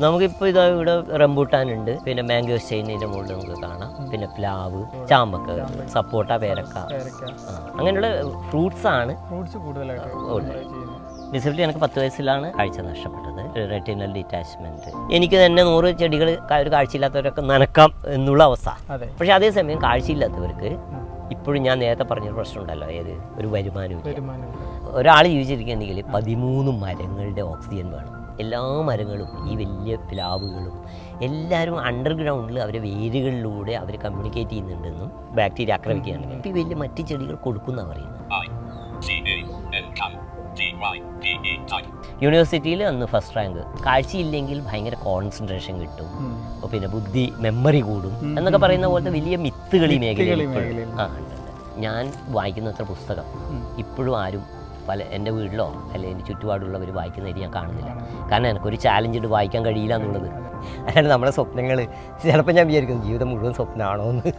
നമുക്കിപ്പോൾ ഇതാ ഇവിടെ റംബൂട്ടാനുണ്ട്, പിന്നെ മാംഗോസ്റ്റൈനിൻ്റെ മുകളിൽ നമുക്ക് കാണാം, പിന്നെ പ്ലാവ്, ചാമ്പക്ക, സപ്പോട്ട, പേരക്ക, അങ്ങനെയുള്ള ഫ്രൂട്ട്സാണ് കൂടുതലായിട്ട്. ഡിസബിലിറ്റി എനിക്ക് 10 വയസ്സിലാണ് കാഴ്ച നഷ്ടപ്പെട്ടത്, റെറ്റിനൽ ഡിറ്റാച്ച്മെൻറ്റ്. എനിക്ക് തന്നെ 100 ചെടികൾ ഒരു കാഴ്ചയില്ലാത്തവരൊക്കെ നനക്കാം എന്നുള്ള അവസ്ഥ. പക്ഷേ അതേസമയം കാഴ്ചയില്ലാത്തവർക്ക് ഇപ്പോഴും ഞാൻ നേരത്തെ പറഞ്ഞൊരു പ്രശ്നമുണ്ടല്ലോ, ഏത് ഒരു വരുമാനമില്ല. ഒരാൾ ജീവിച്ചിരിക്കുകയാണെങ്കിൽ 13 മരങ്ങളുടെ ഓക്സിജൻ വേണം. എല്ലാ മരങ്ങളും ഈ വലിയ പ്ലാവുകളും എല്ലാവരും അണ്ടർഗ്രൗണ്ടിൽ അവരെ വേരുകളിലൂടെ അവർ കമ്മ്യൂണിക്കേറ്റ് ചെയ്യുന്നുണ്ടെന്നും ബാക്ടീരിയ ആക്രമിക്കുകയാണെങ്കിൽ ഇപ്പോൾ ഈ വലിയ മറ്റ് ചെടികൾ കൊടുക്കുന്നതാണ് പറയുന്നത്. യൂണിവേഴ്സിറ്റിയിൽ അന്ന് ഫസ്റ്റ് റാങ്ക്. കാഴ്ചയില്ലെങ്കിൽ ഭയങ്കര കോൺസെൻട്രേഷൻ കിട്ടും, പിന്നെ ബുദ്ധി മെമ്മറി കൂടും എന്നൊക്കെ പറയുന്ന പോലത്തെ വലിയ മിത്തുകൾ ഈ മേഖലയിൽ ഉണ്ട്. ഞാൻ വായിക്കുന്ന അത്ര പുസ്തകം ഇപ്പോഴും ആരും എൻ്റെ വീട്ടിലോ അല്ലെങ്കിൽ എൻ്റെ ചുറ്റുപാടുള്ളവർ വായിക്കുന്നതായിട്ട് ഞാൻ കാണുന്നില്ല. കാരണം എനിക്കൊരു ചാലഞ്ച് ഇട്ട് വായിക്കാൻ കഴിയില്ല എന്നുള്ളത്. അല്ലാണ്ട് നമ്മുടെ സ്വപ്നങ്ങൾ ചിലപ്പോൾ ഞാൻ വിചാരിക്കുന്നു ജീവിതം മുഴുവൻ സ്വപ്നമാണോ എന്ന്.